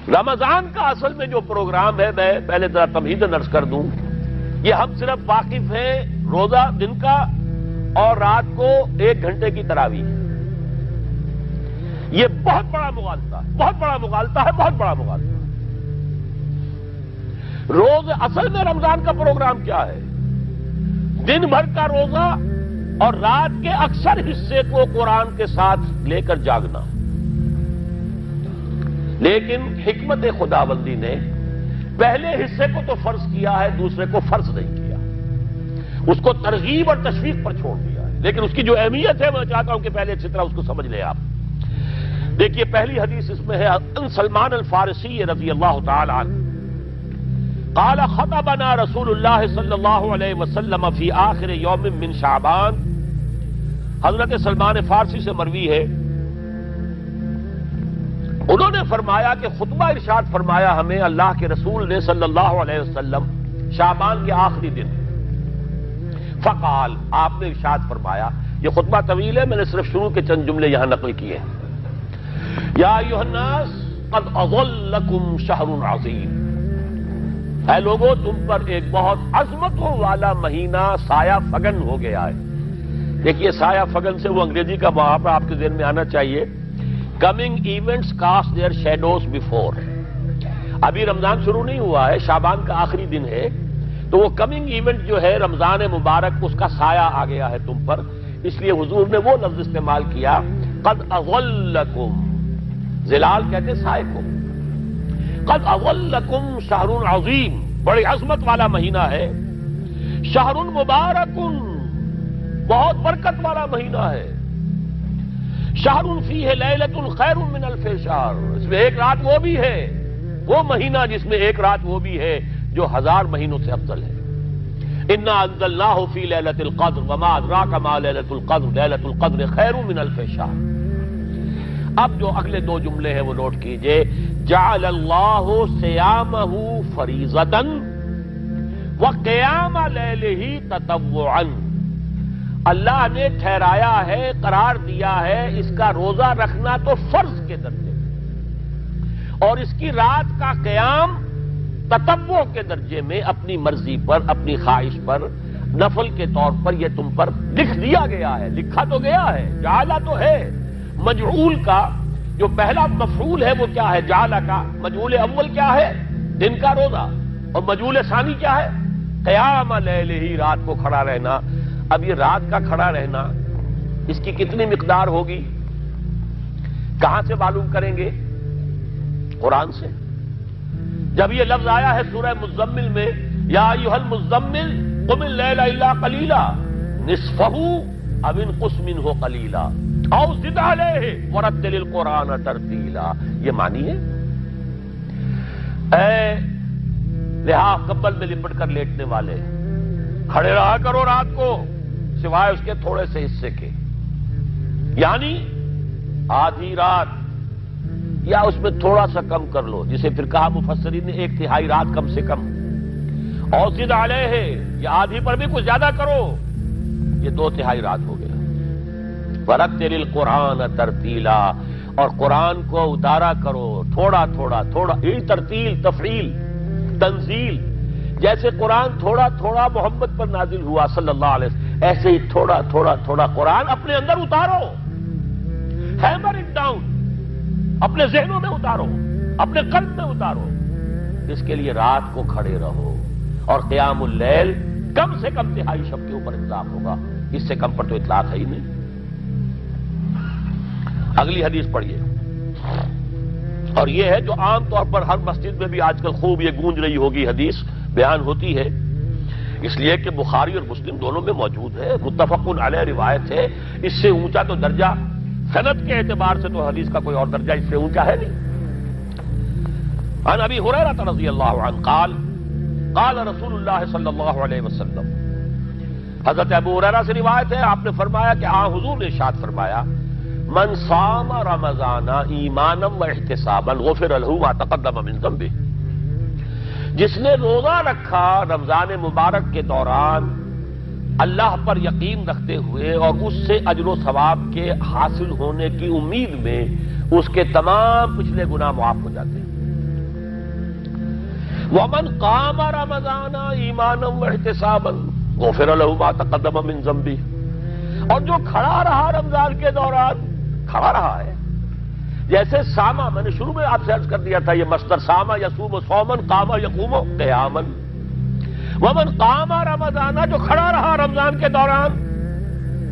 رمضان کا اصل میں جو پروگرام ہے، میں پہلے ذرا تمہیداً عرض کر دوں، یہ ہم صرف واقف ہیں روزہ دن کا اور رات کو 1 گھنٹے کی تراویح۔ یہ بہت بڑا مغالطہ ہے، بہت بڑا مغالطہ ہے، بہت بڑا مغالطہ ہے۔ روز اصل میں رمضان کا پروگرام کیا ہے؟ دن بھر کا روزہ اور رات کے اکثر حصے کو قرآن کے ساتھ لے کر جاگنا۔ لیکن حکمت خداوندی نے پہلے حصے کو تو فرض کیا ہے، دوسرے کو فرض نہیں کیا، اس کو ترغیب اور تشویق پر چھوڑ دیا ہے۔ لیکن اس کی جو اہمیت ہے میں چاہتا ہوں کہ پہلے اچھی طرح اس کو سمجھ لیں آپ۔ دیکھیے پہلی حدیث اس میں ہے ان سلمان الفارسی رضی اللہ تعالی عنہ قال خطبنا رسول اللہ صلی اللہ علیہ وسلم فی آخر یوم من شعبان۔ حضرت سلمان فارسی سے مروی ہے، انہوں نے فرمایا کہ خطبہ ارشاد فرمایا ہمیں اللہ کے رسول نے صلی اللہ علیہ وسلم شعبان کے آخری دن۔ فقال، آپ نے ارشاد فرمایا، یہ خطبہ طویل ہے، میں نے صرف شروع کے چند جملے یہاں نقل کیے ہیں۔ یا ایھا الناس قد اظلکم شہر عظیم، اے لوگوں تم پر ایک بہت عظمتوں والا مہینہ سایہ فگن ہو گیا ہے۔ دیکھیے سایہ فگن سے وہ انگریزی کا محاورہ آپ کے ذہن میں آنا چاہیے، coming events cast their shadows before. ابھی رمضان شروع نہیں ہوا ہے، شعبان کا آخری دن ہے، تو وہ کمنگ ایونٹ جو ہے رمضان مبارک، اس کا سایہ آ گیا ہے تم پر، اس لیے حضور نے وہ لفظ استعمال کیا قد اظلکم، ظلال کہتے سائے کو، قد اظلکم شہر عظیم، بڑی عظمت والا مہینہ ہے، شہر مبارک، بہت برکت والا مہینہ ہے، شہر فیہ لیلۃ خیر من الف شہر، اس میں ایک رات وہ بھی ہے، وہ مہینہ جس میں ایک رات وہ بھی ہے جو 1000 مہینوں سے افضل ہے۔ انا انزلناہ فی لیلۃ القدر وما ادراک ما لیلۃ القدر لیلۃ القدر خیر من الف شہر۔ اب جو اگلے 2 جملے ہیں وہ نوٹ کیجئے، جعل اللہ صیامہ فریضۃ وقیام لیلہ تطوعا، اللہ نے ٹھہرایا ہے، قرار دیا ہے اس کا روزہ رکھنا تو فرض کے درجے میں، اور اس کی رات کا قیام تطوع کے درجے میں، اپنی مرضی پر، اپنی خواہش پر، نفل کے طور پر یہ تم پر لکھ دیا گیا ہے، لکھا تو گیا ہے، جعلہ تو ہے۔ مجعول کا جو پہلا مفعول ہے وہ کیا ہے؟ جعلہ کا مجعول اول کیا ہے؟ دن کا روزہ، اور مجعول ثانی کیا ہے؟ قیام لیلہ، رات کو کھڑا رہنا۔ اب یہ رات کا کھڑا رہنا اس کی کتنی مقدار ہوگی؟ کہاں سے معلوم کریں گے؟ قرآن سے۔ جب یہ لفظ آیا ہے سورہ مزمل میں، یا ایھا المزمل قم اللیل الا قلیلا نصفہ او انقص منہ قلیلا او زد علیہ ورتل القرآن ترتیلا، یہ معنی ہے اے لحاظ کمبل میں لپٹ کر لیٹنے والے، کھڑے رہا کرو رات کو سوائے اس کے تھوڑے سے حصے کے، یعنی آدھی رات یا اس میں تھوڑا سا کم کر لو، جسے پھر کہا مفسرین نے 1/3 رات کم سے کم، اور زد علیہ یا آدھی پر بھی کچھ زیادہ کرو، یہ 2/3 رات ہو گیا۔ ورتل القرآن ترتیلا، اور قرآن کو اتارا کرو تھوڑا تھوڑا تھوڑا، یہ ترتیل، تفعیل، تنزیل، جیسے قرآن تھوڑا تھوڑا محمد پر نازل ہوا صلی اللہ علیہ وسلم، ایسے ہی تھوڑا تھوڑا تھوڑا قرآن اپنے اندر اتارو، ہیمر اٹ ڈاؤن، اپنے ذہنوں میں اتارو، اپنے قلب میں اتارو۔ اس کے لیے رات کو کھڑے رہو، اور قیام اللیل کم سے کم 1/3 شب کے اوپر اطلاق ہوگا، اس سے کم پر تو اطلاق ہے ہی نہیں۔ اگلی حدیث پڑھیے، اور یہ ہے جو عام طور پر ہر مسجد میں بھی آج کل خوب یہ گونج رہی ہوگی، حدیث بیان ہوتی ہے، اس لیے کہ بخاری اور مسلم دونوں میں موجود ہے، متفق علیہ روایت ہے، اس سے اونچا تو درجہ سند کے اعتبار سے تو حدیث کا کوئی اور درجہ اس سے اونچا ہے نہیں۔ عن ابی ہریرہ رضی اللہ عنہ قال قال رسول اللہ صلی اللہ علیہ وسلم، حضرت ابو ہریرہ سے روایت ہے، آپ نے فرمایا کہ حضور نے ارشاد فرمایا، من صام رمضان ایمانا واحتسابا غفر له ما تقدم من ذنبه، جس نے روزہ رکھا رمضان مبارک کے دوران اللہ پر یقین رکھتے ہوئے اور اس سے اجر و ثواب کے حاصل ہونے کی امید میں، اس کے تمام پچھلے گناہ معاف ہو جاتے ہیں۔ ومن قام رمضان ایمانا واحتسابا غفر له ما تقدم من ذنبه، اور جو کھڑا رہا رمضان کے دوران، کھڑا رہا ہے، جیسے ساما، میں نے شروع میں آپ سے عرض کر دیا تھا یہ مصدر ساما یصوم صومن، قام یقوم قیاما، ومن قام رمضان، جو کھڑا رہا رمضان کے دوران،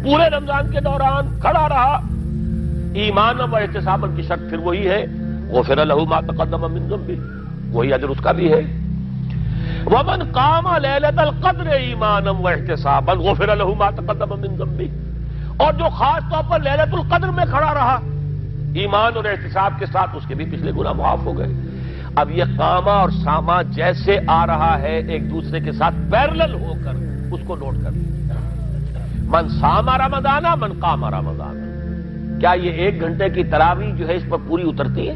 پورے رمضان کے دوران کھڑا رہا، ایمان و احتسابا کی شرط پھر وہی ہے، غفر له ما تقدم من ذنبه، وہی اجر اس کا بھی ہے، ومن قام لیلۃ القدر ایمانا واحتسابا غفر له ما تقدم من ذنبه، اور جو خاص طور پر لیلۃ القدر میں کھڑا رہا ایمان اور احتساب کے ساتھ، اس کے بھی پچھلے گناہ معاف ہو گئے۔ اب یہ قامہ اور سامہ جیسے آ رہا ہے ایک دوسرے کے ساتھ پیرلل ہو کر، اس کو نوٹ کر لیں، من سام رمضان من قام رمضان، کیا یہ 1 گھنٹے کی تراویح جو ہے اس پر پوری اترتی ہے؟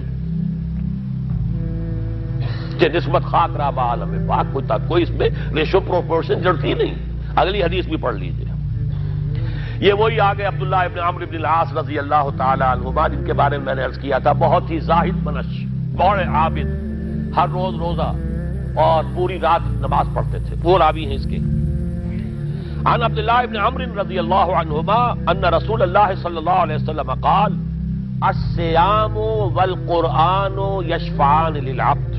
نسبت خاک را با عالم پاک، کوئی اس میں ریشو پروپورشن جڑتی نہیں۔ اگلی حدیث بھی پڑھ لیجیے، یہ وہی آگے عبداللہ ابن عمرو ابن العاص رضی اللہ تعالی عنہما، جن کے بارے میں میں نے عرض کیا تھا بہت ہی زاہد منش، بڑے عابد، ہر روز روزہ اور پوری رات نماز پڑھتے تھے، وہ راوی ہیں اس کے۔ عن عبداللہ ابن عمرو رضی اللہ عنہما ان رسول اللہ صلی اللہ علیہ وسلم قال الصیام والقرآن یشفعان للعبد،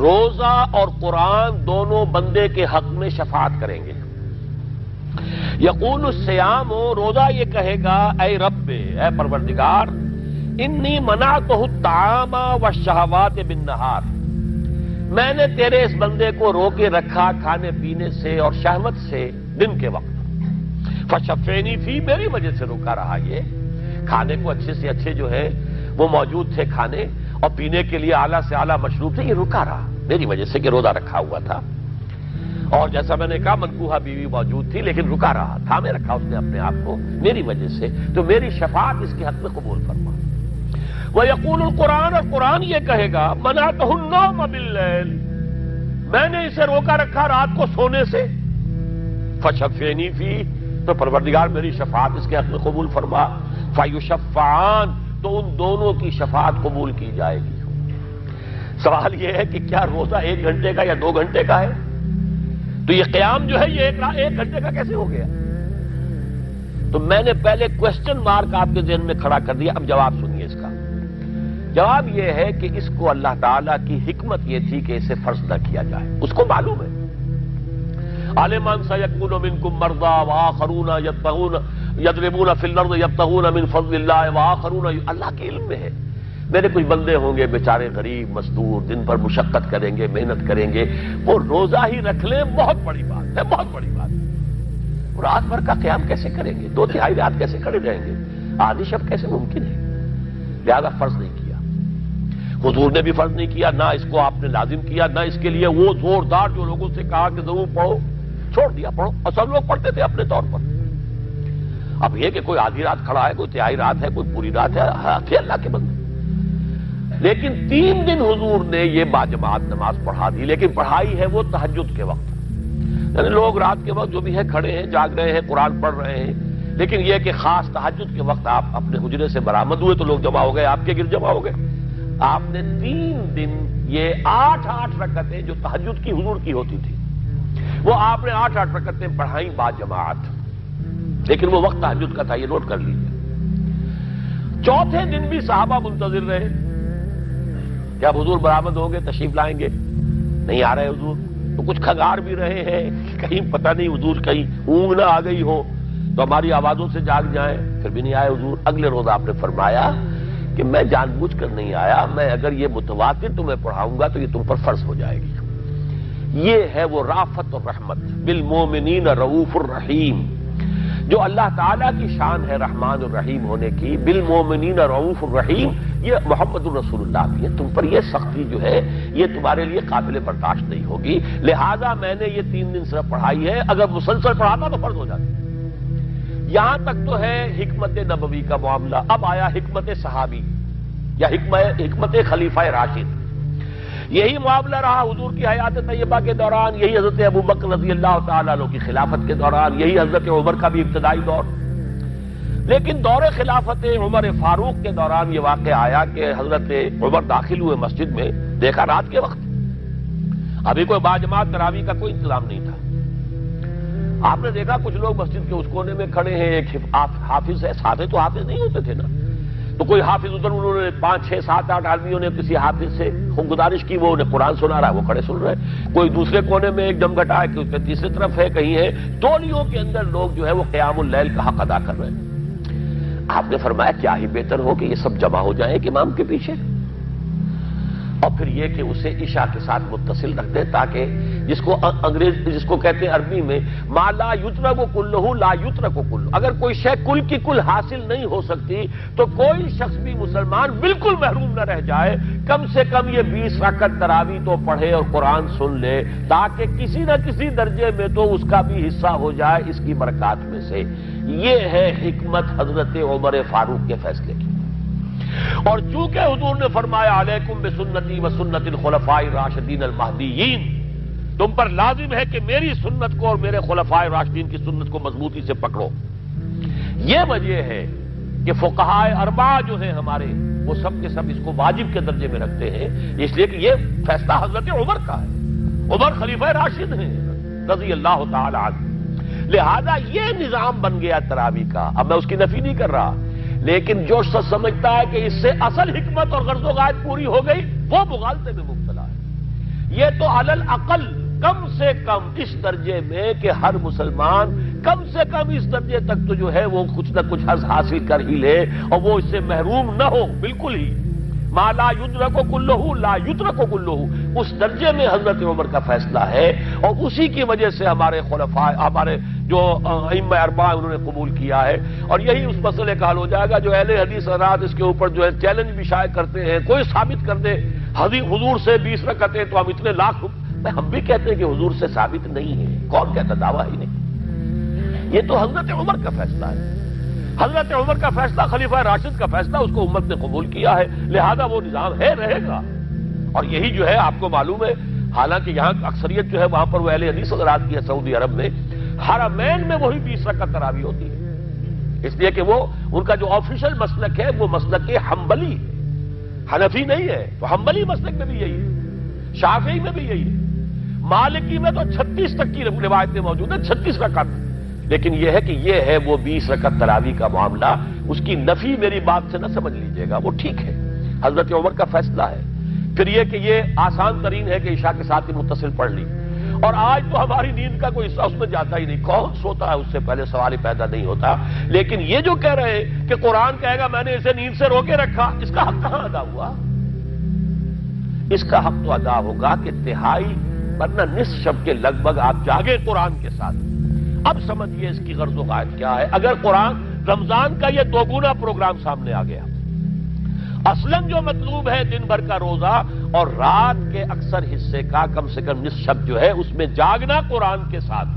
روزہ اور قرآن دونوں بندے کے حق میں شفاعت کریں گے۔ یقول الصیام، روزہ یہ کہے گا اے رب، اے پروردگار، انی منعتہ الطعام والشہوات بالنہار، میں نے تیرے اس بندے کو روکے رکھا کھانے پینے سے اور شہوت سے دن کے وقت، فشفینی فی، میری وجہ سے روکا رہا، یہ کھانے کو اچھے سے اچھے جو ہے وہ موجود تھے کھانے، اور پینے کے لیے اعلیٰ سے اعلیٰ مشروب تھے، یہ رکا رہا میری وجہ سے کہ روزہ رکھا ہوا تھا، اور جیسا میں نے کہا منکوحہ بیوی موجود تھی لیکن رکا رہا، تھامے رکھا اس نے اپنے آپ کو میری وجہ سے، تو میری شفاعت اس کے حق میں قبول فرما۔ وَيَقُولُ الْقُرْآنُ، اور قرآن یہ کہے گا مَنَعْتُهُ النَّوْمَ بِاللَّيْلِ، میں نے اسے روکا رکھا رات کو سونے سے، فَشَفِّعْنِي فِيهِ، تو پروردگار میری شفاعت اس کے حق میں قبول فرما، فَيُشَفَّعَانِ، تو ان دونوں کی شفاعت قبول کی جائے گی۔ سوال یہ ہے کہ کیا روزہ 1 گھنٹے کا یا 2 گھنٹے کا ہے؟ تو یہ قیام جو ہے یہ 1 گھنٹے کا کیسے ہو گیا؟ تو میں نے پہلے کوسچن مارک آپ کے ذہن میں کھڑا کر دیا، اب جواب سنیے اس کا۔ جواب یہ ہے کہ اس کو اللہ تعالیٰ کی حکمت یہ تھی کہ اسے فرض نہ کیا جائے، اس کو معلوم ہے۔ عالمان سیکون منکم مرضی وآخرون یضربون فی الارض یبتغون من فضل اللہ وآخرون، اللہ کے علم میں ہے میرے کچھ بندے ہوں گے بیچارے غریب مزدور، دن پر مشقت کریں گے، محنت کریں گے، وہ روزہ ہی رکھ لیں، بہت بڑی بات ہے، بہت بڑی بات ہے۔ اور رات بھر کا قیام کیسے کریں گے؟ 2/3 رات کیسے کھڑے رہیں گے؟ آدھی شب کیسے ممکن ہے؟ لہذا فرض نہیں کیا، حضور نے بھی فرض نہیں کیا، نہ اس کو آپ نے لازم کیا، نہ اس کے لیے وہ زوردار جو لوگوں سے کہا کہ ضرور پڑھو، چھوڑ دیا پڑھو، اور سب لوگ پڑھتے تھے اپنے طور پر۔ اب یہ کہ کوئی آدھی رات کھڑا ہے، کوئی 1/3 رات ہے، کوئی پوری رات ہے، اللہ کے بندے۔ لیکن 3 دن حضور نے یہ باجماعت نماز پڑھا دی، لیکن پڑھائی ہے وہ تہجد کے وقت، یعنی لوگ رات کے وقت جو بھی ہے کھڑے ہیں، جاگ رہے ہیں، قرآن پڑھ رہے ہیں، لیکن یہ کہ خاص تہجد کے وقت آپ اپنے حجرے سے برآمد ہوئے تو لوگ جمع ہو گئے، آپ کے گرد جمع ہو گئے۔ آپ نے 3 دن یہ 8 رکعتیں جو تہجد کی حضور کی ہوتی تھی، وہ آپ نے 8 رکعتیں پڑھائیں باجماعت، لیکن وہ وقت تہجد کا تھا، یہ نوٹ کر لیجیے۔ 4تھے دن بھی صحابہ منتظر رہے، کیا حضور برآمد ہوں گے، تشریف لائیں گے؟ نہیں آ رہے حضور، تو کچھ کھنگار بھی رہے ہیں، کہیں پتہ نہیں حضور کہیں اونگ نہ آ گئی ہو تو ہماری آوازوں سے جاگ جائیں، پھر بھی نہیں آئے حضور۔ اگلے روز آپ نے فرمایا کہ میں جان بوجھ کر نہیں آیا، میں اگر یہ متواتر تمہیں پڑھاؤں گا تو یہ تم پر فرض ہو جائے گی۔ یہ ہے وہ رافت اور رحمت، بالمومنین رؤوف الرحیم، جو اللہ تعالیٰ کی شان ہے رحمان الرحیم ہونے کی، بالمومنین رؤوف الرحیم، یہ محمد الرسول اللہ بھی ہے، تم پر یہ سختی جو ہے یہ تمہارے لیے قابل برداشت نہیں ہوگی، لہذا میں نے یہ 3 دن صرف پڑھائی ہے، اگر مسلسل پڑھاتا تو فرض ہو جاتی۔ یہاں تک تو ہے حکمت نبوی کا معاملہ، اب آیا حکمت صحابی یا حکمت خلیفہ راشد۔ یہی معاملہ رہا حضور کی حیات طیبہ کے دوران، یہی حضرت ابوبکر رضی اللہ تعالیٰ عنہ کی خلافت کے دوران، یہی حضرت عمر کا بھی ابتدائی دور۔ لیکن دور خلافت عمر فاروق کے دوران یہ واقعہ آیا کہ حضرت عمر داخل ہوئے مسجد میں، دیکھا رات کے وقت، ابھی کوئی باجماعت تراویح کا کوئی انتظام نہیں تھا، آپ نے دیکھا کچھ لوگ مسجد کے اس کونے میں کھڑے ہیں، ایک حافظ ہے، ساتھ تو حافظ نہیں ہوتے تھے نا، تو کوئی حافظ ادھر، انہوں نے 5 6 7 8 آدمیوں نے کسی حافظ سے گزارش کی، وہ انہیں قرآن سنا رہا ہے، وہ کھڑے سن رہے ہیں، کوئی دوسرے کونے میں ایک دم گھٹا ہے کہ تیسری طرف ہے، کہیں ہے، تولیوں کے اندر لوگ جو ہے وہ قیام اللیل کا حق ادا کر رہے ہیں۔ آپ نے فرمایا کیا ہی بہتر ہو کہ یہ سب جمع ہو جائیں ایک امام کے پیچھے، اور پھر یہ کہ اسے عشاء کے ساتھ متصل رکھ دیں، تاکہ جس کو کہتے ہیں عربی میں ما لا یترک کلہ لا یترک کلہ، اگر کوئی شے کل کی کل حاصل نہیں ہو سکتی تو کوئی شخص بھی مسلمان بالکل محروم نہ رہ جائے، کم سے کم یہ 20 رکعت تراویح تو پڑھے اور قرآن سن لے، تاکہ کسی نہ کسی درجے میں تو اس کا بھی حصہ ہو جائے اس کی برکات میں سے۔ یہ ہے حکمت حضرت عمر فاروق کے فیصلے کی۔ اور چونکہ حضور نے فرمایا علیکم بسنتی و سنت الخلفاء الراشدین المہدیین، تم پر لازم ہے کہ میری سنت کو اور میرے خلفاء راشدین کی سنت کو مضبوطی سے پکڑو، یہ وجہ ہے کہ فقہاء اربعہ جو ہیں ہمارے، وہ سب کے سب اس کو واجب کے درجے میں رکھتے ہیں، اس لیے کہ یہ فیصلہ حضرت عمر کا ہے، عمر خلیفہ راشد ہیں رضی اللہ تعالی عنہ، لہذا یہ نظام بن گیا تراویح کا۔ اب میں اس کی نفی نہیں کر رہا، لیکن جو شخص سمجھتا ہے کہ اس سے اصل حکمت اور غرض و غایت پوری ہو گئی، وہ مغالطے میں مبتلا ہے۔ یہ تو علی الاقل کم سے کم اس درجے میں کہ ہر مسلمان کم سے کم اس درجے تک تو جو ہے وہ کچھ نہ کچھ حظ حاصل کر ہی لے، اور وہ اس سے محروم نہ ہو بالکل ہی۔ ما لا یدرک کلہ لا یترک کلہ، اس درجے میں حضرت عمر کا فیصلہ ہے، اور اسی کی وجہ سے ہمارے خلفاء، ہمارے جو ائمہ اربعہ انہوں نے قبول کیا ہے، اور یہی اس مسئلے کا حل ہو جائے گا۔ جو اہل حدیث حضرات اس کے اوپر جو ہے چیلنج بھی شائع کرتے ہیں، کوئی ثابت کر دے حضور سے 20 رکعتیں تو ہم اتنے لاکھ روپے، ہم بھی کہتے ہیں کہ حضور سے ثابت نہیں ہے، کون کہتا دعویٰ ہی نہیں، یہ تو حضرت عمر کا فیصلہ ہے، حضرت عمر کا فیصلہ، خلیفہ راشد کا فیصلہ، اس کو امت نے قبول کیا ہے، لہذا وہ نظام ہے، رہے گا۔ اور یہی جو ہے آپ کو معلوم ہے، حالانکہ یہاں اکثریت جو ہے وہاں پر وہ اہل حدیث حضرات کی ہے سعودی عرب میں، حرمین میں وہی 20 رکعت تراویح ہوتی ہے، اس لیے کہ وہ ان کا جو آفیشل مسلک ہے وہ مسلک حنبلی ہے، حنفی نہیں ہے، تو حنبلی مسلک میں بھی یہی ہے، شافعی میں بھی یہی ہے، مالکی میں تو 36 تک کی روایتیں موجود ہیں، 36 رکعت، لیکن یہ ہے کہ یہ ہے وہ 20 رکعت تراویح کا معاملہ، اس کی نفی میری بات سے نہ سمجھ لیجئے گا، وہ ٹھیک ہے، حضرت عمر کا فیصلہ ہے۔ پھر یہ کہ یہ آسان ترین ہے کہ عشاء کے ساتھ ہی متصل پڑھ لی، اور آج تو ہماری نیند کا کوئی حصہ اس میں جاتا ہی نہیں، کون سوتا ہے، اس سے پہلے سوال ہی پیدا نہیں ہوتا، لیکن یہ جو کہہ رہے ہیں کہ قرآن کہے گا میں نے اسے نیند سے روکے رکھا، اس کا حق کہاں ادا ہوا؟ اس کا حق تو ادا ہوگا کہ تہائی ورنہ نصف شب کے لگ بھگ آپ جاگے قرآن کے ساتھ۔ اب سمجھیے اس کی غرض و غایت کیا ہے۔ اگر قرآن رمضان کا یہ دوگنا پروگرام سامنے آ گیا، اصلاً جو مطلوب ہے دن بھر کا روزہ اور رات کے اکثر حصے کا کم سے کم نصف شب جو ہے اس میں جاگنا قرآن کے ساتھ،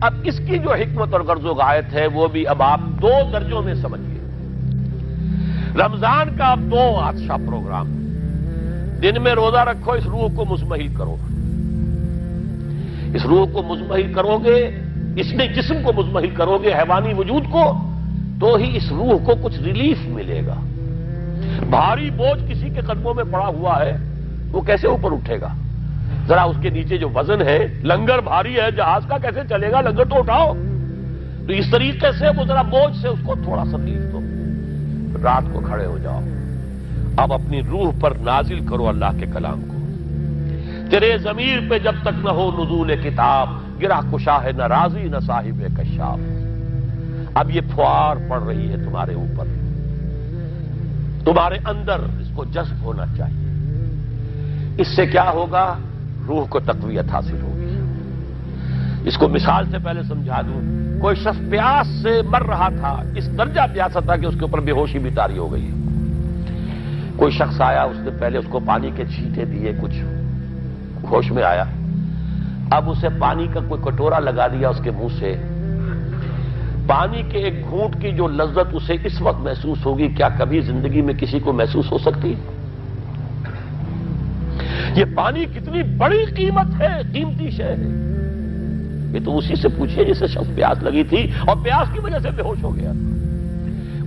اب اس کی جو حکمت اور غرض و غایت ہے وہ بھی اب آپ 2 درجوں میں سمجھیے۔ رمضان کا اب 2 اچھا پروگرام، دن میں روزہ رکھو، اس روح کو مزمحل کرو، اس روح کو مزمحل کرو گے، اس نے جسم کو مزمحل کرو گے، حیوانی وجود کو، تو ہی اس روح کو کچھ ریلیف ملے گا۔ بھاری بوجھ کسی کے قدموں میں پڑا ہوا ہے، وہ کیسے اوپر اٹھے گا؟ ذرا اس کے نیچے جو وزن ہے، لنگر بھاری ہے، جہاز کا کیسے چلے گا؟ لنگر تو اٹھاؤ۔ تو اس طریقے سے وہ ذرا بوجھ سے اس کو تھوڑا سا ریلیف دو، رات کو کھڑے ہو جاؤ، اب اپنی روح پر نازل کرو اللہ کے کلام کو۔ تیرے ضمیر پہ جب تک نہ ہو نزول کتاب، گرہ کشا ہے نہ راضی نہ صاحب کشاف۔ اب یہ پھوار پڑ رہی ہے تمہارے اوپر، تمہارے اندر اس کو جذب ہونا چاہیے۔ اس سے کیا ہوگا؟ روح کو تقویت حاصل ہوگی۔ اس کو مثال سے پہلے سمجھا دوں، کوئی شخص پیاس سے مر رہا تھا، اس درجہ پیاسا تھا کہ اس کے اوپر بے ہوشی بھی طاری ہو گئی۔ کوئی شخص آیا، اس نے پہلے اس کو پانی کے چھینٹے دیے، کچھ ہوش میں آیا، اب اسے پانی کا کوئی کٹورا لگا دیا اس کے منہ سے، پانی کے ایک گھونٹ کی جو لذت اسے اس وقت محسوس ہوگی، کیا کبھی زندگی میں کسی کو محسوس ہو سکتی؟ یہ پانی کتنی بڑی قیمت ہے، قیمتی شے ہے، یہ تو اسی سے پوچھئے جسے شخص پیاس لگی تھی اور پیاس کی وجہ سے بے ہوش ہو گیا۔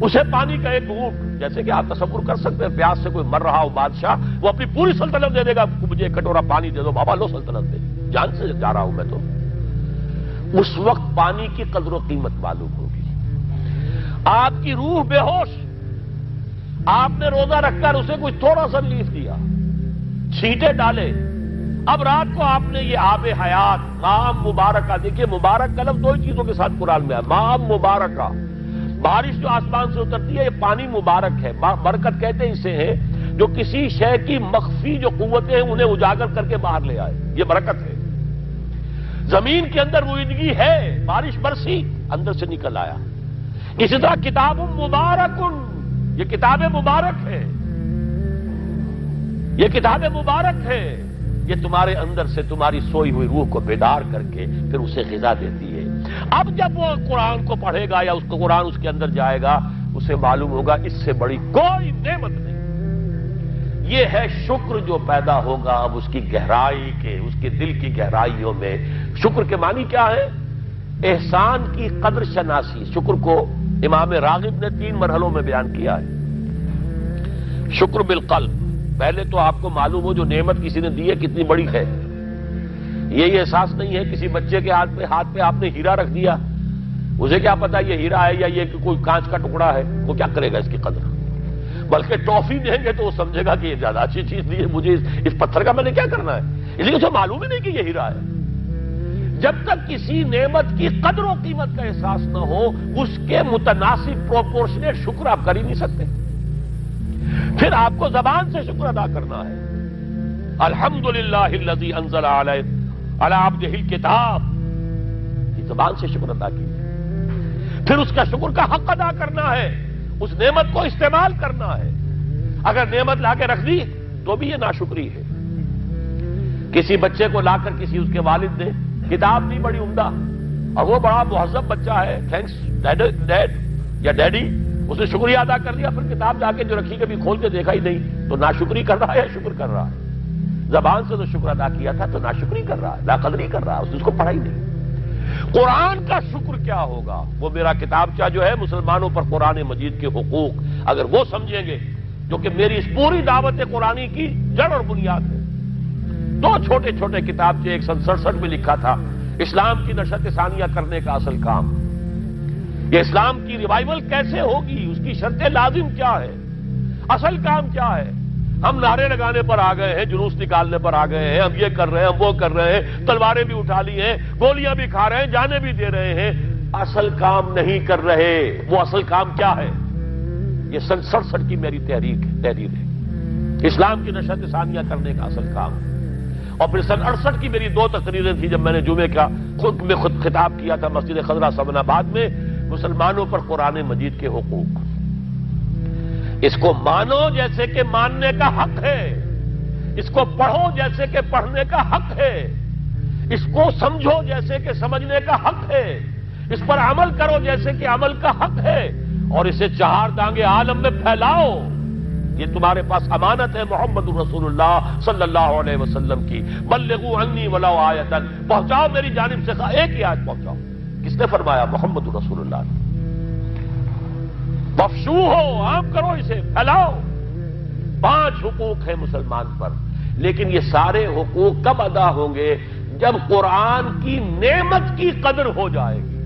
اسے پانی کا ایک گھونٹ، جیسے کہ آپ تصور کر سکتے ہیں پیاس سے کوئی مر رہا ہو بادشاہ، وہ اپنی پوری سلطنت دے دے گا، مجھے ایک کٹورا پانی دے دو بابا، لو سلطنت دے، جان سے جا رہا ہوں میں تو۔ اس وقت پانی کی قدر و قیمت معلوم ہوگی۔ آپ کی روح بے ہوش، آپ نے روزہ رکھ کر اسے کوئی تھوڑا سا ریلیف دیا، چھینٹے ڈالے، اب رات کو آپ نے یہ آب حیات مام مبارکہ، دیکھیے مبارک کا لفظ دو ہی چیزوں کے ساتھ قرآن میں ہے، مام مبارکہ، بارش جو آسمان سے اترتی ہے یہ پانی مبارک ہے، برکت کہتے ہیں اسے ہیں جو کسی شے کی مخفی جو قوتیں ہیں انہیں اجاگر کر کے باہر لے آئے، یہ برکت ہے۔ زمین کے اندر روئیدگی ہے، بارش برسی اندر سے نکل آیا۔ اسی طرح کتاب مبارک، یہ کتاب مبارک ہے، یہ کتاب مبارک ہے، یہ تمہارے اندر سے تمہاری سوئی ہوئی روح کو بیدار کر کے پھر اسے غذا دیتی ہے۔ اب جب وہ قرآن کو پڑھے گا یا اس کو قرآن اس کے اندر جائے گا، اسے معلوم ہوگا اس سے بڑی کوئی نعمت نہیں۔ یہ ہے شکر جو پیدا ہوگا اب اس کی گہرائی کے، اس کے دل کی گہرائیوں میں۔ شکر کے معنی کیا ہے؟ احسان کی قدر شناسی۔ شکر کو امام راغب نے 3 مرحلوں میں بیان کیا ہے۔ شکر بالقلب، پہلے تو آپ کو معلوم ہو جو نعمت کسی نے دی ہے کتنی بڑی ہے، یہ احساس نہیں ہے۔ کسی بچے کے ہاتھ پہ آپ نے ہیرا رکھ دیا، اسے کیا پتا یہ ہیرا ہے یا یہ کوئی کانچ کا ٹکڑا ہے، وہ کیا کرے گا اس کی قدر؟ بلکہ ٹافی دیں گے تو وہ سمجھے گا کہ یہ زیادہ اچھی چیز دی ہے مجھے، اس پتھر کا میں نے کیا کرنا ہے، اس لیے اسے معلوم ہی نہیں کہ یہ ہیرا ہے۔ جب تک کسی نعمت کی قدر و قیمت کا احساس نہ ہو، اس کے متناسب پروپورشنیٹ شکر آپ کر ہی نہیں سکتے۔ پھر آپ کو زبان سے شکر ادا کرنا ہے۔ الحمدللہ الذی انزل علی عبدہ الکتاب، یہ زبان سے شکر ادا کیجیے۔ پھر اس کا شکر کا حق ادا کرنا ہے، اس نعمت کو استعمال کرنا ہے۔ اگر نعمت لا کے رکھ دی تو بھی یہ ناشکری ہے۔ کسی بچے کو لا کر کسی اس کے والد نے کتاب دی بڑی عمدہ، اور وہ بڑا مہذب بچہ ہے، تھینکس ڈیڈ یا ڈیڈی، اس نے شکریہ ادا کر دیا، پھر کتاب جا کے جو رکھی کبھی کھول کے دیکھا ہی نہیں، تو ناشکری کر رہا ہے یا شکر کر رہا ہے؟ زبان سے تو شکر ادا کیا تھا تو ناشکری کر رہا ہے، لاقدری کر رہا ہے، اس نے اس کو پڑھا ہی نہیں۔ قرآن کا شکر کیا ہوگا؟ وہ میرا کتابچہ جو ہے مسلمانوں پر قرآن مجید کے حقوق، اگر وہ سمجھیں گے، جو کہ میری اس پوری دعوت قرآنی کی جڑ اور بنیاد ہے۔ 2 چھوٹے چھوٹے کتابچے 167 میں لکھا تھا، اسلام کی نشت ثانیہ کرنے کا اصل کام، یہ اسلام کی ریوائول کیسے ہوگی، اس کی شرط لازم کیا ہے، اصل کام کیا ہے۔ ہم نعرے لگانے پر آ گئے ہیں، جلوس نکالنے پر آ گئے ہیں، ہم یہ کر رہے ہیں، ہم وہ کر رہے ہیں، تلواریں بھی اٹھا لی ہیں، گولیاں بھی کھا رہے ہیں، جانے بھی دے رہے ہیں، اصل کام نہیں کر رہے۔ وہ اصل کام کیا ہے؟ یہ سن 67 کی میری تحریر ہے، اسلام کی نشت ثانیہ کرنے کا اصل کام۔ اور پھر سن 68 کی میری 2 تقریریں تھیں، جب میں نے جمعے کا خود خطاب کیا تھا مسجد خضرہ سمن آباد میں، مسلمانوں پر قرآن مجید کے حقوق۔ اس کو مانو جیسے کہ ماننے کا حق ہے، اس کو پڑھو جیسے کہ پڑھنے کا حق ہے، اس کو سمجھو جیسے کہ سمجھنے کا حق ہے، اس پر عمل کرو جیسے کہ عمل کا حق ہے، اور اسے 4 دانگے عالم میں پھیلاؤ۔ یہ تمہارے پاس امانت ہے محمد رسول اللہ صلی اللہ علیہ وسلم کی۔ بلغوا عنی ولو آیۃ، پہنچاؤ میری جانب سے ایک ہی آیت پہنچاؤ۔ کس نے فرمایا؟ محمد رسول اللہ نے۔ مفشو ہو، عام کرو اسے، پھیلاؤ۔ 5 حقوق ہیں مسلمان پر، لیکن یہ سارے حقوق کب ادا ہوں گے؟ جب قرآن کی نعمت کی قدر ہو جائے گی،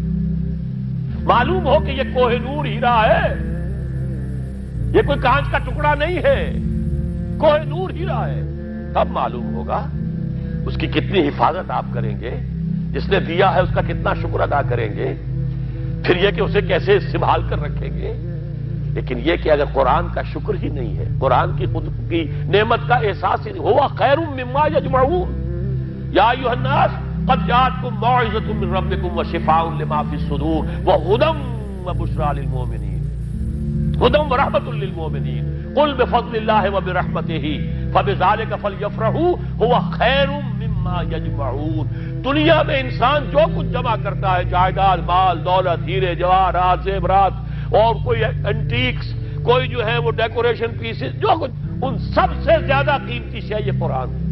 معلوم ہو کہ یہ کوہ نور ہیرا ہے، یہ کوئی کانچ کا ٹکڑا نہیں ہے، کوہ نور ہیرا ہے، تب معلوم ہوگا اس کی کتنی حفاظت آپ کریں گے، جس نے دیا ہے اس کا کتنا شکر ادا کریں گے، پھر یہ کہ اسے کیسے سنبھال کر رکھیں گے۔ لیکن یہ کہ اگر قرآن کا شکر ہی نہیں ہے، قرآن کی خود کی نعمت کا احساس ہی نہیں، ہوا خیر مما یجمعون، یا ایھا الناس قد جاءتکم موعظۃ من ربکم وشفاء لما فی الصدور وہدی وبشریٰ للمؤمنین، ہدی ورحمۃ للمؤمنین، قل بفضل اللہ وبرحمتہ فبذلک فلیفرحوا ھو خیر مما یجمعون۔ دنیا میں انسان جو کچھ جمع کرتا ہے، جائیداد، مال، دولت، ہیرے جواہرات، زیورات، اور کوئی اینٹیکس، کوئی جو ہے وہ ڈیکوریشن پیسز، جو کچھ، ان سب سے زیادہ قیمتی شے یہ قرآن ہے۔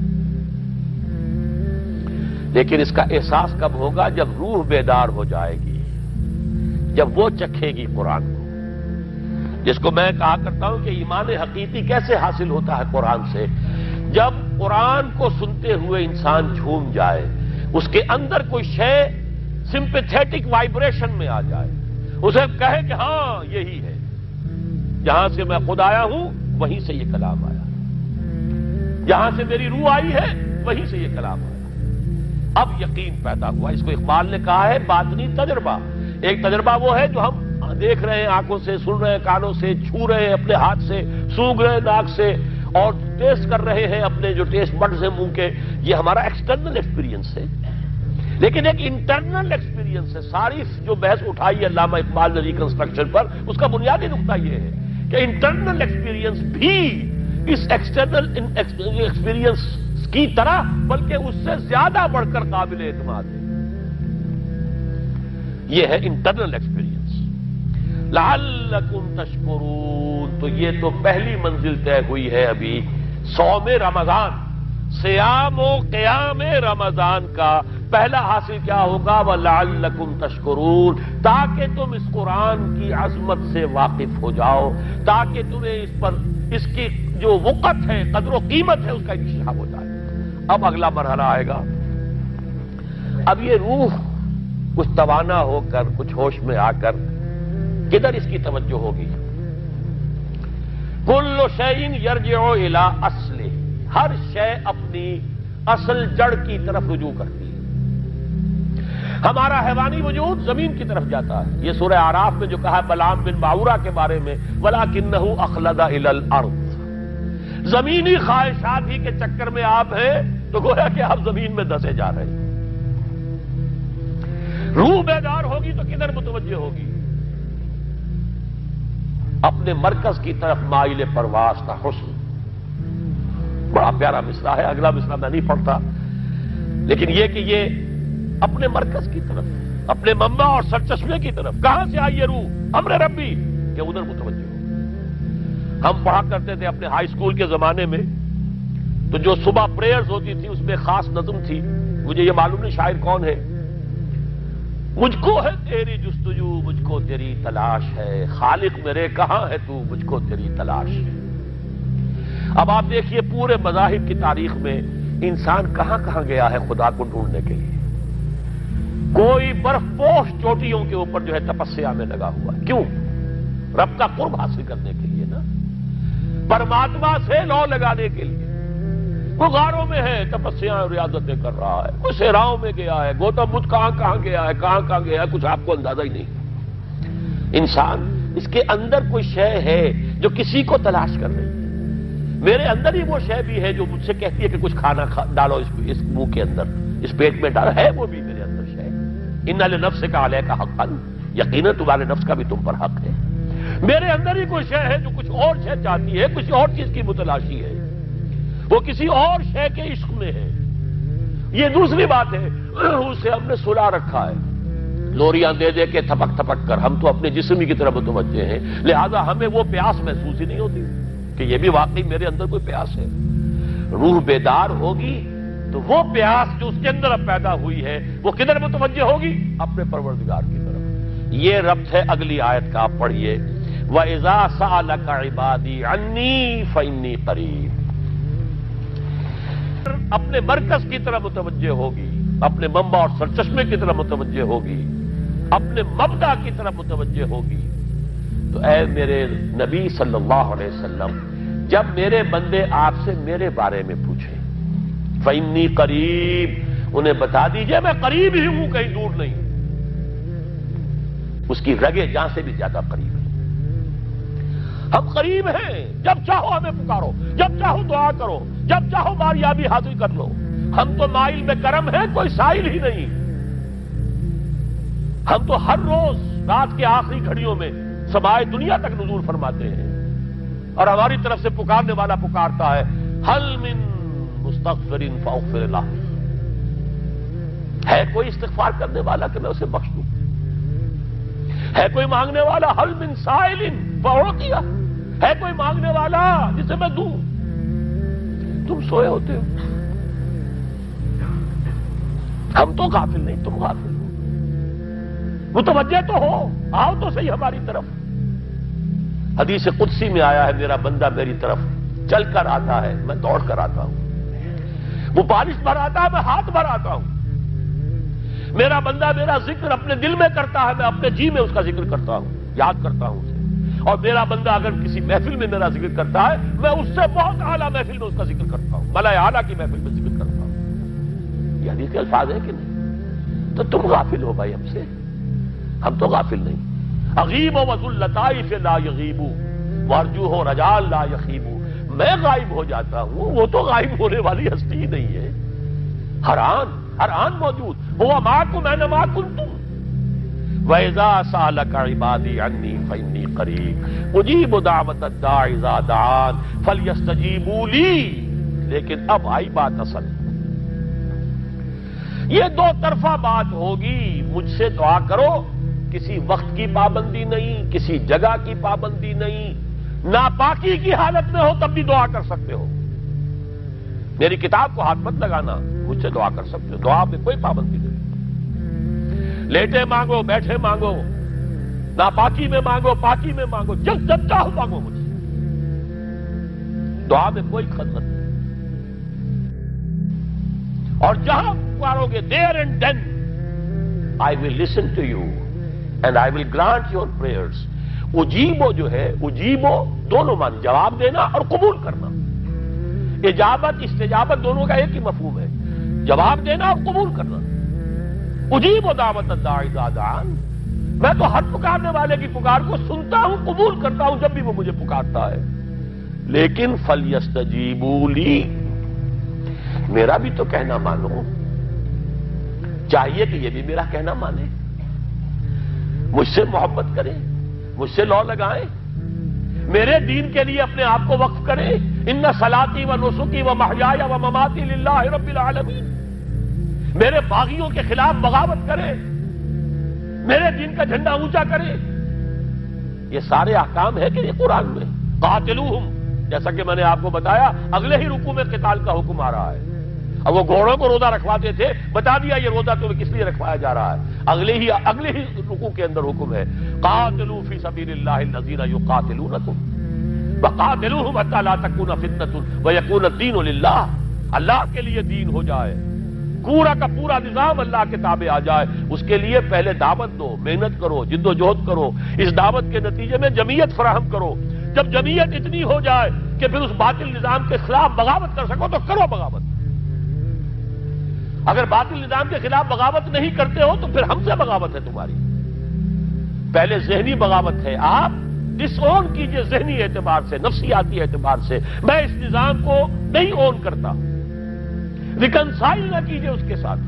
لیکن اس کا احساس کب ہوگا؟ جب روح بیدار ہو جائے گی، جب وہ چکھے گی قرآن کو۔ جس کو میں کہا کرتا ہوں کہ ایمان حقیقی کیسے حاصل ہوتا ہے قرآن سے؟ جب قرآن کو سنتے ہوئے انسان جھوم جائے، اس کے اندر کوئی شے سمپیتھیٹک وائبریشن میں آ جائے، اسے کہے کہ ہاں یہی ہے، جہاں سے میں خود آیا ہوں وہیں سے یہ کلام آیا، جہاں سے میری روح آئی ہے وہیں سے یہ کلام آیا۔ اب یقین پیدا ہوا۔ اس کو اقبال نے کہا ہے باطنی تجربہ۔ ایک تجربہ وہ ہے جو ہم دیکھ رہے ہیں آنکھوں سے، سن رہے ہیں کانوں سے، چھو رہے ہیں اپنے ہاتھ سے، سونگھ رہے ہیں ناک سے، اور ٹیسٹ کر رہے ہیں اپنے جو ٹیسٹ بڈز ہیں منہ کے، یہ ہمارا ایکسٹرنل ایکسپیرینس ہے۔ لیکن ایک انٹرنل ایکسپیرینس ہے۔ ساری جو بحث اٹھائی ہے علامہ اقبال نے ریکنسٹرکشن پر، اس کا بنیادی نقطہ یہ ہے کہ انٹرنل ایکسپیرینس بھی اس ایکسٹرنل ایکسپیرینس کی طرح بلکہ اس سے زیادہ بڑھ کر قابل اعتماد ہے۔ یہ ہے انٹرنل ایکسپیرینس۔ لعلکم تشکرون، تو یہ تو پہلی منزل طے ہوئی ہے ابھی صوم رمضان، صیام و قیام رمضان کا پہلا حاصل کیا ہوگا؟ وَلَعَلَّكُمْ تَشْكُرُونَ، تاکہ تم اس قرآن کی عظمت سے واقف ہو جاؤ، تاکہ تمہیں اس پر اس کی جو وقت ہے، قدر و قیمت ہے، اس کا انکشاف ہو جائے۔ اب اگلا مرحلہ آئے گا۔ اب یہ روح کچھ توانا ہو کر، کچھ ہوش میں آ کر کدھر اس کی توجہ ہوگی؟ کل شیء یرجع الی اصلہ، ہر شے اپنی اصل جڑ کی طرف رجوع کرتی ہے۔ ہمارا حیوانی وجود زمین کی طرف جاتا ہے۔ یہ سورہ اعراف میں جو کہا بلعام بن باورہ کے بارے میں، وَلَكِنَّهُ أَخْلَدَ إِلَى الْأَرْضِ، زمینی خواہشات ہی کے چکر میں آپ ہیں تو گویا کہ آپ زمین میں دھسے جا رہے ہیں۔ روح بیدار ہوگی تو کدھر متوجہ ہوگی؟ اپنے مرکز کی طرف مائل پرواز کا حسن۔ بڑا پیارا مصرع ہے، اگلا مصرع میں نہیں پڑھتا، لیکن یہ کہ یہ اپنے مرکز کی طرف، اپنے منبع اور سرچشمے کی طرف، کہاں سے آئی یہ روح؟ امر ربی، کہ ادھر متوجہ ہو۔ ہم پڑھا کرتے تھے اپنے ہائی اسکول کے زمانے میں، تو جو صبح پریئرز ہوتی تھی اس میں خاص نظم تھی، مجھے یہ معلوم نہیں شاعر کون ہے۔ مجھ کو ہے تیری جستجو، مجھ کو تیری تلاش ہے، خالق میرے کہاں ہے تو، مجھ کو تیری تلاش ہے۔ اب آپ دیکھیے پورے مذاہب کی تاریخ میں انسان کہاں کہاں گیا ہے خدا کو ڈھونڈنے کے لیے۔ کوئی برف پوش چوٹیوں کے اوپر جو ہے تپسیا میں لگا ہوا ہے، کیوں؟ رب کا قرب حاصل کرنے کے لیے نا، پرماتما سے لو لگانے کے لیے۔ وہ غاروں میں ہے، تپسیا اور ریاضتیں کر رہا ہے، کوئی صحراؤں میں گیا ہے، گوتم بدھ کہاں کہاں گیا ہے، کہاں کہاں گیا ہے، کچھ آپ کو اندازہ ہی نہیں۔ انسان اس کے اندر کوئی شے ہے جو کسی کو تلاش کر رہی ہے۔ میرے اندر ہی وہ شے بھی ہے جو مجھ سے کہتی ہے کہ کچھ کھانا ڈالو اس منہ کے اندر، اس پیٹ میں ڈالو، ہے وہ بھی میرے اندر شے۔ ان لنفسک علیک حقا، یقیناً تمہارے نفس کا بھی تم پر حق ہے۔ میرے اندر ہی کوئی شے ہے جو کچھ اور شے چاہتی ہے، کسی اور چیز کی متلاشی ہے، وہ کسی اور شے کے عشق میں ہے۔ یہ دوسری بات ہے، اسے ہم نے سلا رکھا ہے، لوریاں دے دے کے تھپک تھپک کر۔ ہم تو اپنے جسم ہی کی طرف متوجہ ہیں، لہذا ہمیں وہ پیاس محسوس ہی نہیں ہوتی کہ یہ بھی واقعی میرے اندر کوئی پیاس ہے۔ روح بیدار ہوگی تو وہ پیاس جو اس کے اندر اب پیدا ہوئی ہے وہ کدھر متوجہ ہوگی؟ اپنے پروردگار کی طرف۔ یہ ربط ہے اگلی آیت کا، آپ پڑھیے، وَإِذَا سَأَلَكَ عِبَادِي عَنِّي فَإِنِّي قَرِيبٌ۔ اپنے مرکز کی طرف متوجہ ہوگی، اپنے منبع اور سرچشمے کی طرف متوجہ ہوگی، اپنے مبدا کی طرف متوجہ ہوگی، تو اے میرے نبی صلی اللہ علیہ وسلم، جب میرے بندے آپ سے میرے بارے میں پوچھیں، فَإِنِّي قَرِيب، انہیں بتا دیجئے میں قریب ہی ہوں، کہیں دور نہیں، اس کی رگے جاں سے بھی زیادہ قریب ہے۔ ہم قریب ہیں، جب چاہو ہمیں پکارو، جب چاہو دعا کرو، جب چاہو باریابی حاصل کر لو۔ ہم تو مائل میں کرم ہیں، کوئی سائل ہی نہیں۔ ہم تو ہر روز رات کے آخری گھڑیوں میں سمائے دنیا تک نزول فرماتے ہیں، اور ہماری طرف سے پکارنے والا پکارتا ہے، حل من مستغفر فاغفر لہ، ہے کوئی استغفار کرنے والا کہ میں اسے بخش دوں؟ ہے کوئی مانگنے والا؟ حل من سائل فاعطیہ، ہے کوئی مانگنے والا جسے میں دوں؟ تم سوئے ہوتے ہو، ہم تو غافل نہیں، تم غافل ہو۔ متوجہ تو ہو، آؤ تو صحیح ہماری طرف۔ حدیث قدسی میں آیا ہے میرا بندہ میری طرف چل کر آتا ہے میں دوڑ کر آتا ہوں، وہ بارش بھراتا ہے میں ہاتھ بھراتا ہوں، میرا بندہ میرا ذکر اپنے دل میں کرتا ہے میں اپنے جی میں اس کا ذکر کرتا ہوں، یاد کرتا ہوں اسے، اور میرا بندہ اگر کسی محفل میں میرا ذکر کرتا ہے میں اس سے بہت اعلیٰ محفل میں اس کا ذکر کرتا ہوں، ملائے اعلیٰ کی محفل میں ذکر کرتا ہوں۔ یہ حدیث کے الفاظ ہیں کہ نہیں؟ تو تم غافل ہو بھائی ہم سے، ہم تو غافل نہیں۔ اغیب و وذو اللطائف لا یغیب وارجوہ رجال لا یخیب، میں غائب ہو جاتا ہوں، وہ تو غائب ہونے والی ہستی ہی نہیں ہے، ہر آن موجود، هو معکم اینما کنتم وَإِذَا سَأَلَكَ عِبَادِي عَنِّي فَإِنِّي قَرِيبٌ أُجِيبُ دَعْوَةَ الدَّاعِ إِذَا دَعَانِ فَلْيَسْتَجِيبُوا لِي۔ لیکن اب آئی بات اصل، یہ دو طرفہ بات ہوگی، مجھ سے دعا کرو، کسی وقت کی پابندی نہیں، کسی جگہ کی پابندی نہیں، ناپاکی کی حالت میں ہو تب بھی دعا کر سکتے ہو، میری کتاب کو ہاتھ مت لگانا، مجھ سے دعا کر سکتے ہو، دعا میں کوئی پابندی نہیں، لیٹے مانگو بیٹھے مانگو، ناپاکی میں مانگو پاکی میں مانگو، جب چاہو مانگو مجھ سے، دعا میں کوئی خطرت نہیں، اور جہاں پکارو گے there and then I will listen to you and I will grant your prayers۔ اجیبو جو ہے، اجیبو دونوں معنی، جواب دینا اور قبول کرنا، اجابت استجابت دونوں کا ایک ہی مفہوم ہے، جواب دینا اور قبول کرنا۔ اجیب دعوت الداعی اذا دعان، میں تو ہر پکارنے والے کی پکار کو سنتا ہوں، قبول کرتا ہوں جب بھی وہ مجھے پکارتا ہے، لیکن فلیستجیبوا لی، میرا بھی تو کہنا مانو، چاہیے کہ یہ بھی میرا کہنا مانے، مجھ سے محبت کریں، مجھ سے لو لگائیں، میرے دین کے لیے اپنے آپ کو وقف کریں، ان صلاتی و نسکی و محیای و مماتی للہ رب العالمین، میرے باغیوں کے خلاف بغاوت کریں، میرے دین کا جھنڈا اونچا کریں، یہ سارے احکام ہے کہ یہ قرآن میں۔ قاتلوہم، جیسا کہ میں نے آپ کو بتایا اگلے ہی رکوع میں قتال کا حکم آ رہا ہے، اب وہ گھوڑوں کو روزہ رکھواتے تھے، بتا دیا یہ روزہ تمہیں کس لیے رکھوایا جا رہا ہے، اگلے ہی رکوع کے اندر حکم ہے، قاتلوا فی سبیل اللہ الذین یقاتلونکم وقاتلوہم حتی لا تکون فتنۃ ویکون الدین للہ، اللہ کے لیے دین ہو جائے، پورا کا پورا نظام اللہ کے تابع آ جائے، اس کے لیے پہلے دعوت دو، محنت کرو، جد و جہد کرو، اس دعوت کے نتیجے میں جمعیت فراہم کرو، جب جمعیت اتنی ہو جائے کہ پھر اس باطل نظام کے خلاف بغاوت کر سکو تو کرو بغاوت، اگر باطل نظام کے خلاف بغاوت نہیں کرتے ہو تو پھر ہم سے بغاوت ہے تمہاری، پہلے ذہنی بغاوت ہے، آپ ڈس اون کیجئے ذہنی اعتبار سے، نفسیاتی اعتبار سے، میں اس نظام کو نہیں اون کرتا، ریکنسائل نہ کیجئے اس کے ساتھ،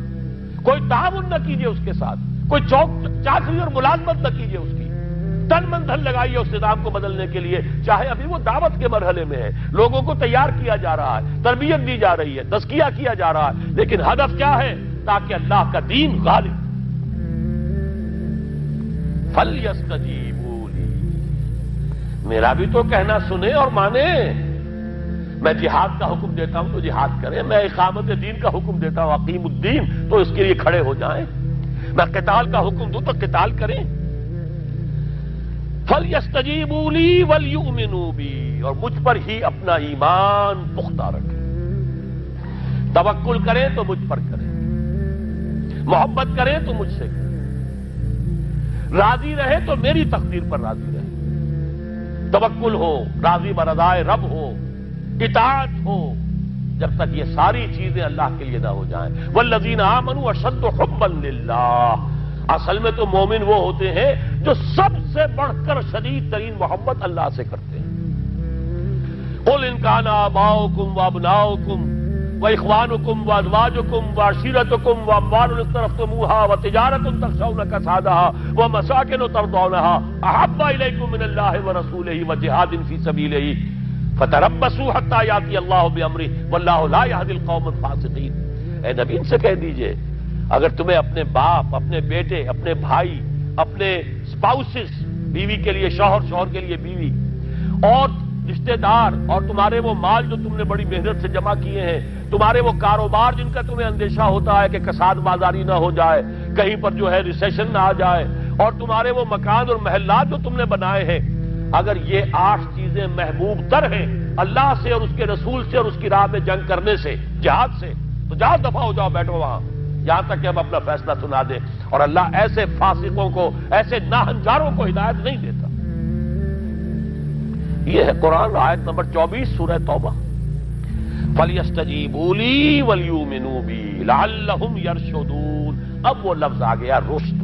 کوئی تعاون نہ کیجئے اس کے ساتھ، کوئی چاکری اور ملازمت نہ کیجئے اس کی، تن من دھن لگائیے اس نظام کو بدلنے کے لیے، چاہے ابھی وہ دعوت کے مرحلے میں ہے، لوگوں کو تیار کیا جا رہا ہے، تربیت دی جا رہی ہے، تزکیہ کیا جا رہا ہے، لیکن ہدف کیا ہے؟ تاکہ اللہ کا دین غالب۔ فَلْيَسْتَجِيبُوا لِي، میرا بھی تو کہنا سنیں اور مانیں، میں جہاد کا حکم دیتا ہوں تو جہاد کریں، میں اقامت دین کا حکم دیتا ہوں اقیم الدین تو اس کے لیے کھڑے ہو جائیں، میں قتال کا حکم دوں تو قتال کریں۔ فَلْيَسْتَجِيبُوا لِي وَلْيُؤْمِنُوا بِي، اور مجھ پر ہی اپنا ایمان پختہ رکھیں، توکل کریں تو مجھ پر کریں، محبت کریں تو مجھ سے کریں، راضی رہے تو میری تقدیر پر راضی رہے، توکل ہو، راضی برضائے رب ہو، اطاعت ہو، جب تک یہ ساری چیزیں اللہ کے لیے نہ ہو جائیں۔ والذین آمنوا اشد حبا للہ، اصل میں تو مومن وہ ہوتے ہیں جو سب سے بڑھ کر شدید ترین محبت اللہ سے کرتے ہیں۔ قل ان کان آباؤکم وابناؤکم واخوانکم وازواجکم وعشیرتکم واموال اقترفتموها وتجارۃ تخشون کسادها ومساکن ترضونها احب الیکم من اللہ ورسولہ وجہاد فی سبیلہ فتربصوا حتی یاتی اللہ بامرہ واللہ لا یہدی القوم الفاسقین۔ اے نبی ان سے کہہ دیجئے اگر تمہیں اپنے باپ، اپنے بیٹے، اپنے بھائی، اپنے اسپاؤسز، بیوی کے لیے شوہر، شوہر کے لیے بیوی، اور رشتہ دار، اور تمہارے وہ مال جو تم نے بڑی محنت سے جمع کیے ہیں، تمہارے وہ کاروبار جن کا تمہیں اندیشہ ہوتا ہے کہ کساد بازاری نہ ہو جائے، کہیں پر جو ہے ریسیشن نہ آ جائے، اور تمہارے وہ مکان اور محلات جو تم نے بنائے ہیں، اگر یہ 8 چیزیں محبوب تر ہیں اللہ سے اور اس کے رسول سے اور اس کی راہ میں جنگ کرنے سے، جہاد سے، تو جہاد دفع ہو جاؤ، بیٹھو وہاں، یہاں تک کہ ہم اپنا فیصلہ سنا دیں۔ اور اللہ ایسے فاسقوں کو، ایسے ناہنجاروں کو ہدایت نہیں دیتا۔ یہ ہے قرآن، آیت نمبر 24 سورہ توبہ۔ فَلْيَسْتَجِيبُوا لِي وَلْيُؤْمِنُوا بِي لَعَلَّهُمْ يَرْشُدُونَ۔ اب وہ لفظ آ گیا رشد۔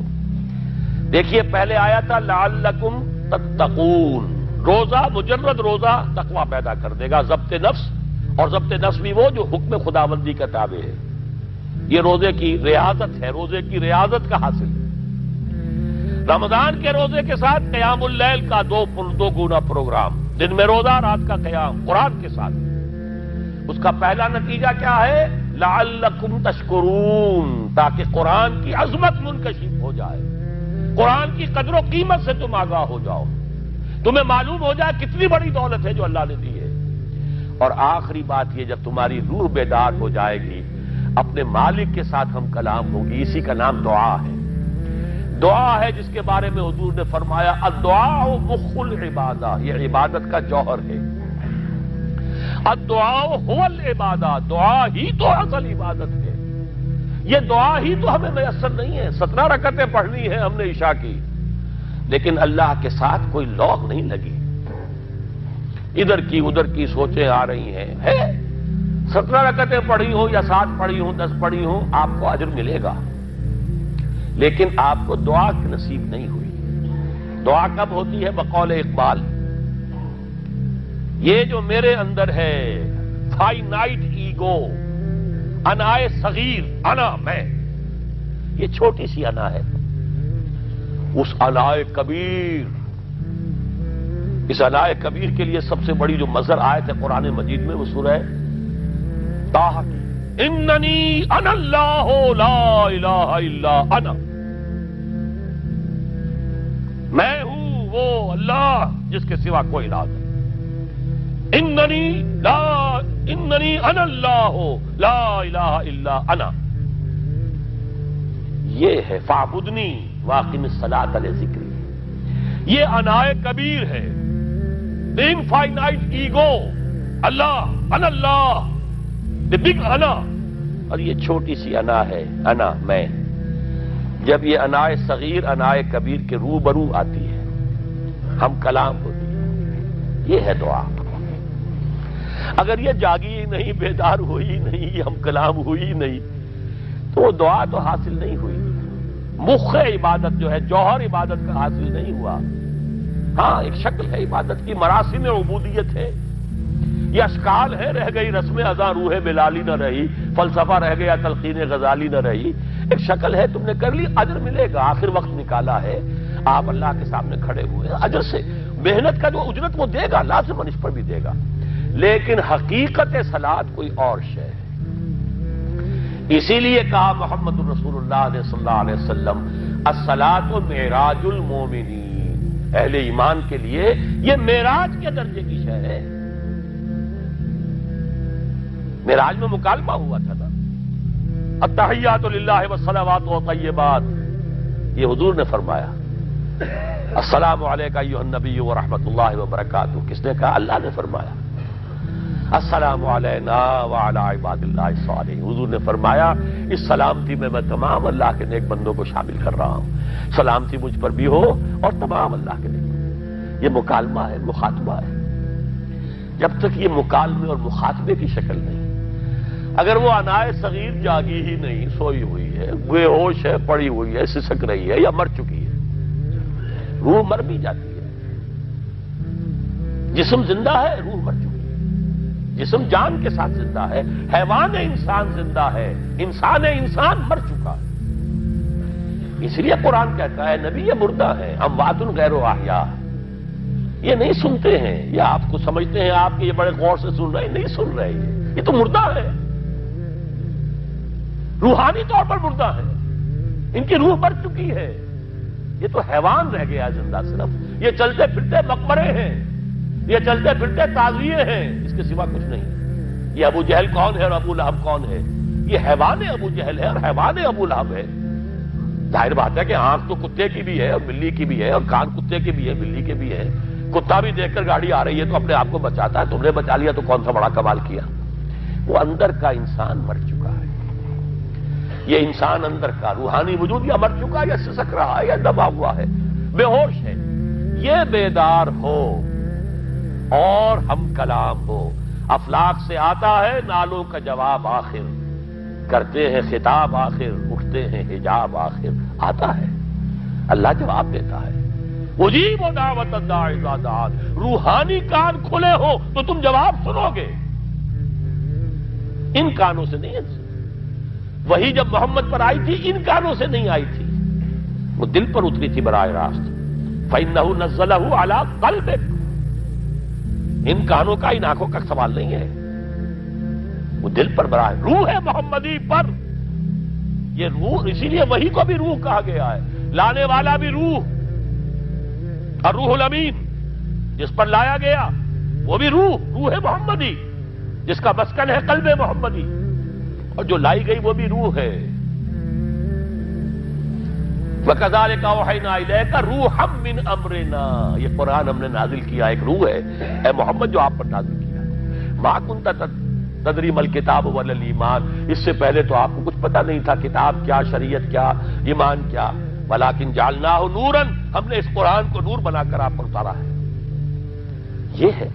دیکھیے پہلے آیا تھا لَعَلَّكُمْ تَتَّقُونَ، روزہ، مجرد روزہ تقوی پیدا کر دے گا، ضبط نفس، اور ضبط نفس بھی وہ جو حکم خداوندی کا تابع ہے۔ یہ روزے کی ریاضت ہے، روزے کی ریاضت کا حاصل ہے۔ رمضان کے روزے کے ساتھ قیام اللیل کا دو گنا پروگرام، دن میں روزہ، رات کا قیام قرآن کے ساتھ۔ اس کا پہلا نتیجہ کیا ہے؟ لعلکم تشکرون، تاکہ قرآن کی عظمت منکشف ہو جائے، قرآن کی قدر و قیمت سے تم آگاہ ہو جاؤ، تمہیں معلوم ہو جائے کتنی بڑی دولت ہے جو اللہ نے دی ہے۔ اور آخری بات یہ، جب تمہاری روح بیدار ہو جائے گی، اپنے مالک کے ساتھ ہم کلام ہوگی، اسی کا نام دعا ہے۔ دعا ہے جس کے بارے میں حضور نے فرمایا الدعاء مخ العبادہ، یہ عبادت کا جوہر ہے۔ الدعاء هو العبادہ، دعا ہی تو اصل عبادت ہے۔ یہ دعا ہی تو ہمیں میسر نہیں ہے۔ 17 رکعتیں پڑھنی ہے ہم نے عشاء کی، لیکن اللہ کے ساتھ کوئی لوگ نہیں لگی، ادھر کی ادھر کی سوچیں آ رہی ہیں۔ 17 رکعتیں پڑھی ہوں یا 7 پڑھی ہوں، 10 پڑھی ہوں، آپ کو اجر ملے گا، لیکن آپ کو دعا نصیب نہیں ہوئی۔ دعا کب ہوتی ہے؟ بقول اقبال، یہ جو میرے اندر ہے فائنائٹ ایگو، انائے صغیر، انا میں، یہ چھوٹی سی انا ہے، اس انائے کبیر، اس انائے کبیر کے لیے سب سے بڑی جو مظہر آیت ہے قرآن مجید میں وہ سورہ طٰہٰ کی، اننی انا اللہ لا الہ الا انا، میں ہوں وہ اللہ جس کے سوا کوئی الہ نہیں، اننی انا اللہ لا الہ الا انا، یہ ہے فاعبدنی واقم الصلاۃ لذکری، یہ انائے کبیر ہے، انفائنائٹ ایگو، اللہ، انا اللہ، دی بگ انا، اور یہ چھوٹی سی انا ہے، انا میں۔ جب یہ انائے صغیر انائے کبیر کے روبرو آتی ہے، ہم کلام ہوتی ہے، یہ ہے دعا۔ اگر یہ جاگی ہی نہیں، بیدار ہوئی نہیں، ہم کلام ہوئی نہیں، تو وہ دعا تو حاصل نہیں ہوئی، مخ عبادت جو ہے، جوہر عبادت کا حاصل نہیں ہوا۔ ہاں ایک شکل ہے عبادت کی، مراسم عبودیت ہے، یہ اشکال ہے، رہ گئی رسم اذاں روح بلالی نہ رہی، فلسفہ رہ گیا تلقین غزالی نہ رہی، ایک شکل ہے، تم نے کر لی، اجر ملے گا، آخر وقت نکالا ہے، آپ اللہ کے سامنے کھڑے ہوئے ہیں، اجر سے محنت کا جو اجرت وہ دے گا، لازم اس پر بھی دے گا، لیکن حقیقت صلاۃ کوئی اور شے ہے۔ اسی لیے کہا محمد الرسول اللہ صلی اللہ علیہ وسلم الصلاۃ معراج المومنین، اہل ایمان کے لیے یہ معراج کے درجے کی شے ہے۔ معراج میں مکالمہ ہوا تھا نا، التحیات للہ والصلوات والطیبات، یہ حضور نے فرمایا، السلام علیکہ ایھا النبی ورحمۃ اللہ وبرکاتہ، کس نے کہا؟ اللہ نے فرمایا، السلام علینا وعلی عباد اللہ الصالحین، حضور نے فرمایا اس سلامتی میں تمام اللہ کے نیک بندوں کو شامل کر رہا ہوں، سلامتی مجھ پر بھی ہو اور تمام اللہ کے نیک۔ یہ مکالمہ ہے، مخاطبہ ہے۔ جب تک یہ مکالمے اور مخاطبے کی شکل نہیں، اگر وہ انائے صغیر جاگی ہی نہیں، سوئی ہوئی ہے، بے ہوش ہے، پڑی ہوئی ہے، سسک رہی ہے یا مر چکی ہے، روح مر بھی جاتی ہے، جسم زندہ ہے، روح مر چکی ہے، جسم جان کے ساتھ زندہ ہے، حیوان انسان زندہ ہے، انسان مر چکا ہے۔ اس لیے قرآن کہتا ہے نبی یہ مردہ ہے، اموات غیر احیاء، یہ نہیں سنتے ہیں، یا آپ کو سمجھتے ہیں آپ کے یہ بڑے غور سے سن رہے ہیں، نہیں سن رہے ہیں، یہ تو مردہ ہے، روحانی طور پر مردہ ہے، ان کی روح مر چکی ہے، یہ تو حیوان رہ گیا زندہ، صرف یہ چلتے پھرتے مقبرے ہیں، یہ چلتے پھرتے تعزیے ہیں، اس کے سوا کچھ نہیں۔ یہ ابو جہل کون ہے اور ابو لہب کون ہے؟ یہ حیوان ابو جہل ہے اور حیوان ابو لہب ہے۔ ظاہر بات ہے کہ آنکھ تو کتے کی بھی ہے اور بلی کی بھی ہے، اور کان کتے کے بھی ہے، بلی کے بھی ہے، کتا بھی دیکھ کر گاڑی آ رہی ہے تو اپنے آپ کو بچاتا ہے، تم نے بچا لیا تو کون سا بڑا کمال کیا؟ وہ اندر کا انسان مر چکا ہے، یہ انسان اندر کا روحانی وجود یا مر چکا ہے یا سسک رہا ہے یا دبا ہوا ہے، بے ہوش ہے۔ یہ بیدار ہو اور ہم کلام ہو، افلاک سے آتا ہے نالوں کا جواب آخر، کرتے ہیں خطاب آخر، اٹھتے ہیں حجاب آخر، آتا ہے اللہ جواب دیتا ہے۔ اجیب دعوت الداعی اذا دعان، روحانی کان کھلے ہو تو تم جواب سنو گے، ان کانوں سے نہیں۔ وہی جب محمد پر آئی تھی ان کانوں سے نہیں آئی تھی، وہ دل پر اتری تھی براہ راست۔ فَإِنَّهُ نَزَّلَهُ عَلَىٰ قَلْبِكَ، ان کانوں کا ان آنکھوں کا سوال نہیں ہے، وہ دل پر براہ روح ہے محمدی پر۔ یہ روح، اسی لیے وہی کو بھی روح کہا گیا ہے، لانے والا بھی روح، اور روح الامین جس پر لایا گیا وہ بھی روح محمدی جس کا مسکن ہے قلب محمدی، اور جو لائی گئی وہ بھی روح ہے۔ وَكَذَلِكَ أَوْحَيْنَا إِلَيْكَ رُوحًا مِّنْ أَمْرِنَا، یہ قرآن ہم نے نازل کیا، ایک روح ہے اے محمد جو آپ پر نازل کیا۔ مَا كُنْتَ تَدْرِي مَا الْكِتَابُ وَلَا الْإِيمَانُ، اس سے پہلے تو آپ کو کچھ پتہ نہیں تھا، کتاب کیا، شریعت کیا، ایمان کیا۔ وَلَٰكِنْ جَعَلْنَاهُ نُورًا، ہم نے اس قرآن کو نور بنا کر آپ پر اتارا ہے۔ یہ ہے،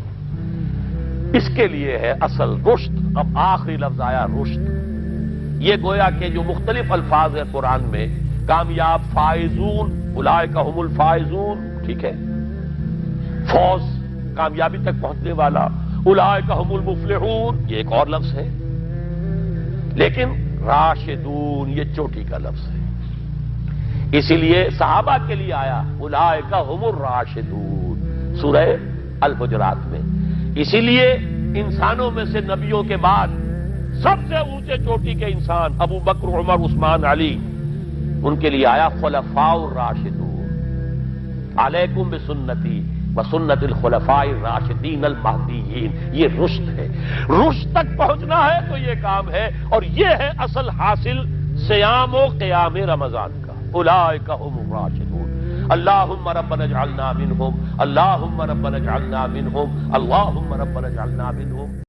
اس کے لیے ہے اصل رشد۔ اب آخری لفظ آیا رشد، یہ گویا کہ جو مختلف الفاظ ہیں قرآن میں، کامیاب، فائزون، اولئک هم الفائزون، ٹھیک ہے، فوز، کامیابی تک پہنچنے والا، اولئک هم المفلحون، یہ ایک اور لفظ ہے، لیکن راشدون یہ چوٹی کا لفظ ہے، اسی لیے صحابہ کے لیے آیا اولئک هم الراشدون سورہ الحجرات میں۔ اسی لیے انسانوں میں سے نبیوں کے بعد سب سے اونچے چوٹی کے انسان ابو بکر، عمر، عثمان، علی، ان کے لیے آیا خلفاء الراشدون، علیکم بسنتی وسنت الخلفاء الراشدین المہدیین۔ یہ رشد ہے، رشد تک پہنچنا ہے تو یہ کام ہے، اور یہ ہے اصل حاصل صیام و قیام رمضان کا۔ اولئک هم الراشدون، اللہم ربنا اجعلنا منہم، اللہم ربنا اجعلنا منہم، اللہم ربنا اجعلنا منہم۔